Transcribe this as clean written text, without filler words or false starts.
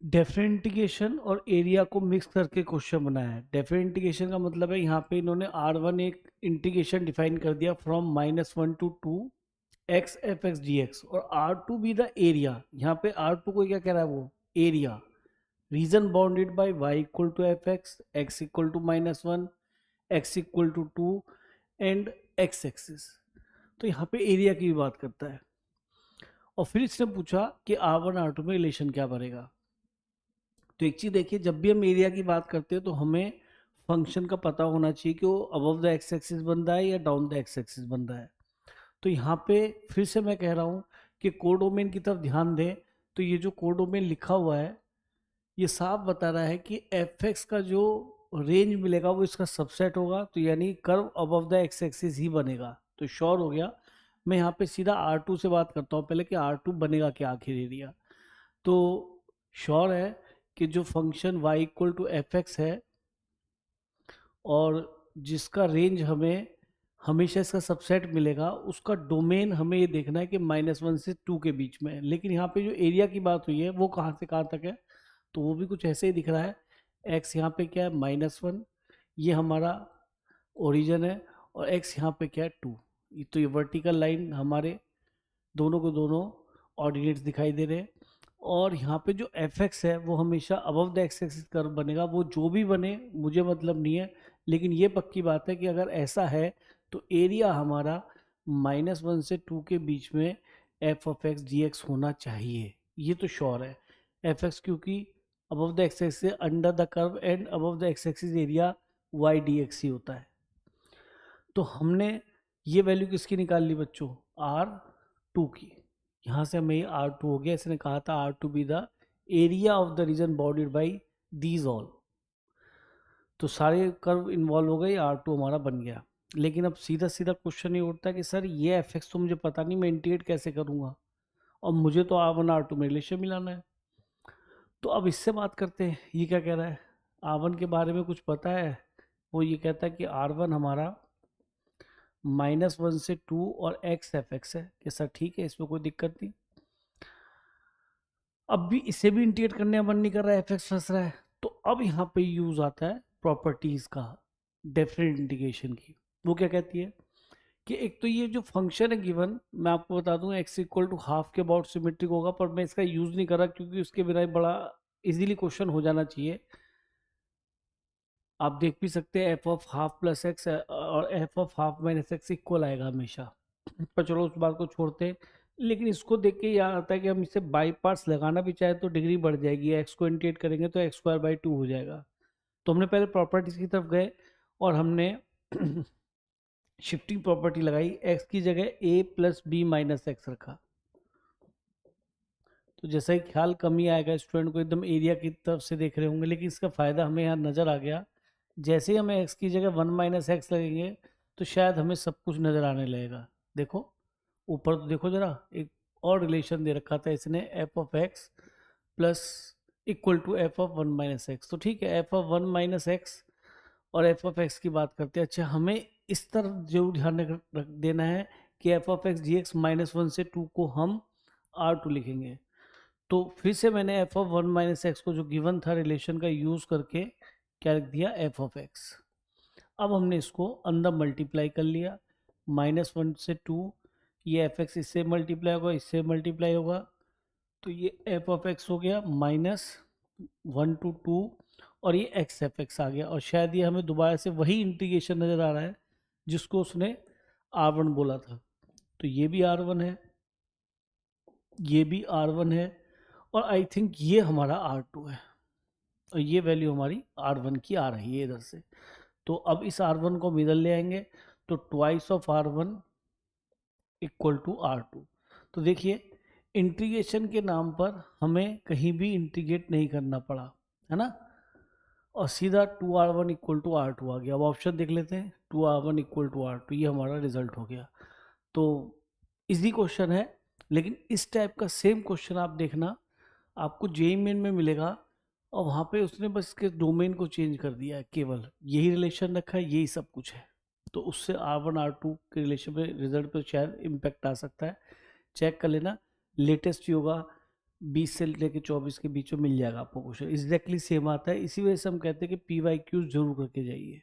Definite integration और area को mix करके क्वेश्चन बनाया है। डेफिनेट इंटीग्रेशन का मतलब है यहाँ पे इन्होंने R1 एक इंटीग्रेशन डिफाइन कर दिया from -1 to 2 x f x dx और R2 भी द एरिया। यहाँ पे R2 को क्या कह रहा है, वो area region bounded by y equal to f x, x equal to -1, x equal to 2 and x axis. तो यहाँ पे एरिया की भी बात करता है। और फिर इसने पूछा कि R1 R2 में रिलेशन क्या बनेगा। तो एक चीज देखिए, जब भी हम एरिया की बात करते हैं तो हमें फंक्शन का पता होना चाहिए कि वो अबव द एक्स एक्सिस बन रहा है या डाउन द एक्स एक्सिस बन रहा है। तो यहाँ पे फिर से मैं कह रहा हूँ कि कोडोमेन की तरफ ध्यान दें। तो ये जो कोडोमेन लिखा हुआ है ये साफ बता रहा है कि एफ एक्स का जो रेंज मिलेगा वो इसका सबसेट होगा, तो यानी curve above the X axis ही बनेगा। तो श्योर हो गया। मैं यहाँ पे सीधा R2 से बात करता हूँ पहले कि R2 बनेगा क्या आखिर एरिया। तो श्योर है कि जो function y equal to f x है और जिसका रेंज हमें हमेशा इसका सबसेट मिलेगा, उसका डोमेन हमें ये देखना है कि -1 से 2 के बीच में है। लेकिन यहाँ पे जो एरिया की बात हुई है वो कहाँ से कहाँ तक है, तो वो भी कुछ ऐसे ही दिख रहा है। x यहाँ पे क्या है, -1, ये हमारा ओरिजिन है, और x यहाँ पे क्या है, 2। तो ये वर्टिकल लाइन हमारे दोनों को दोनों ऑर्डिनेट्स दिखाई दे रहे हैं। और यहाँ पे जो एफ एक्स है वो हमेशा above the X axis curve बनेगा। वो जो भी बने मुझे मतलब नहीं है, लेकिन ये पक्की बात है कि अगर ऐसा है तो एरिया हमारा -1 से 2 के बीच में F of X D X होना चाहिए। ये तो श्योर है। एफ एक्स क्योंकि above the X axis under the curve and above the X axis area Y D X ही होता है। तो हमने ये वैल्यू किसकी निकाल ली बच्चों, R2 की। यहाँ से हमें R2 हो गया। इसने कहा था R2 be the area of the reason bounded by these all. तो सारे कर्व इन्वॉल्व हो गए, R2 हमारा बन गया। लेकिन अब सीधा सीधा क्वेश्चन ये उठता है कि सर ये एफ एक्स तो मुझे पता नहीं, मैं इंटीग्रेट कैसे करूँगा, और मुझे तो R1 R2 में रिलेशन मिलाना है। तो अब इससे बात करते हैं, ये क्या कह रहा है, R1 के बारे में कुछ पता है। वो ये कहता है कि R1 हमारा -1 से 2 और x एफ एक्स है कि सर ठीक है, इसमें कोई दिक्कत नहीं। अब भी इसे भी इंटीग्रेट करने का मन नहीं कर रहा है, एफ एक्स फंस रहा है। तो अब यहाँ पे यूज आता है प्रॉपर्टीज का, डेफिनेट इंटीग्रेशन की। वो क्या कहती है कि एक तो ये जो फंक्शन है गिवन, मैं आपको बता दूं x इक्वल टू हाफ के अबाउट सिमेट्रिक होगा, पर मैं इसका यूज नहीं कर रहा क्योंकि उसके बिना ही बड़ा इजीली क्वेश्चन हो जाना चाहिए। आप देख भी सकते हैं F of half plus X और F of half minus X equal आएगा हमेशा। पर चलो उस बात को छोड़ते हैं। लेकिन इसको देख के याद आता है कि हम इसे बाई पार्ट्स लगाना भी चाहे तो डिग्री बढ़ जाएगी। एक्स को इंटीग्रेट करेंगे तो x² by 2 हो जाएगा। तो हमने पहले प्रॉपर्टीज की तरफ गए और हमने शिफ्टिंग प्रॉपर्टी लगाई, एक्स की जगह a plus b minus x रखा। तो जैसा ही ख्याल कम ही आएगा स्टूडेंट को, एकदम एरिया की तरफ से देख रहे होंगे, लेकिन इसका फ़ायदा हमें यहाँ नज़र आ गया। जैसे ही हमें x की जगह 1 माइनस एक्स लगेंगे तो शायद हमें सब कुछ नज़र आने लगेगा। देखो ऊपर तो देखो ज़रा, एक और रिलेशन दे रखा था इसने, f of x plus equal to f of 1 minus x. तो ठीक है, एफ ऑफ 1 माइनस एक्स और एफ ऑफ एक्स की बात करते हैं। अच्छा, हमें इस तरफ जरूर ध्यान रख देना है कि f of x g x -1 से 2 को हम R2 लिखेंगे। तो फिर से मैंने एफ ऑफ 1 माइनस एक्स को जो गिवन था रिलेशन का यूज करके क्या लिख दिया, एफ ऑफ एक्स। अब हमने इसको अंदर मल्टीप्लाई कर लिया, -1 से 2, ये एफ एक्स इससे मल्टीप्लाई होगा, इससे मल्टीप्लाई होगा, तो ये एफ ऑफ एक्स हो गया -1 to 2, और ये एक्स एफ एक्स आ गया। और शायद ये हमें दोबारा से वही इंटीग्रेशन नज़र आ रहा है जिसको उसने R1 बोला था। तो ये भी R1 है, ये भी R1 है, और आई थिंक ये हमारा R2 है, और ये वैल्यू हमारी R1 की आ रही है इधर से। तो अब इस R1 को हम इधर ले आएंगे, तो twice of R1 equal to R2। तो देखिए इंटीग्रेशन के नाम पर हमें कहीं भी इंटीग्रेट नहीं करना पड़ा, है ना, और सीधा 2R1 इक्वल टू R2 आ गया। अब ऑप्शन देख लेते हैं, 2R1 इक्वल टू R2, ये हमारा रिजल्ट हो गया। तो इजी क्वेश्चन है, लेकिन इस टाइप का सेम क्वेश्चन आप देखना आपको जेईई मेन में मिलेगा, और वहाँ पे उसने बस इसके डोमेन को चेंज कर दिया है, केवल यही रिलेशन रखा है, यही सब कुछ है। तो उससे R1 R2 के रिलेशन में रिजल्ट पे शायद इम्पैक्ट आ सकता है। चेक कर लेना, लेटेस्ट योगा 20 से लेके 24 के बीच में मिल जाएगा आपको क्वेश्चन, एग्जैक्टली सेम आता है। इसी वजह से हम कहते हैं कि पी वाई क्यूज जरूर करके जाइए।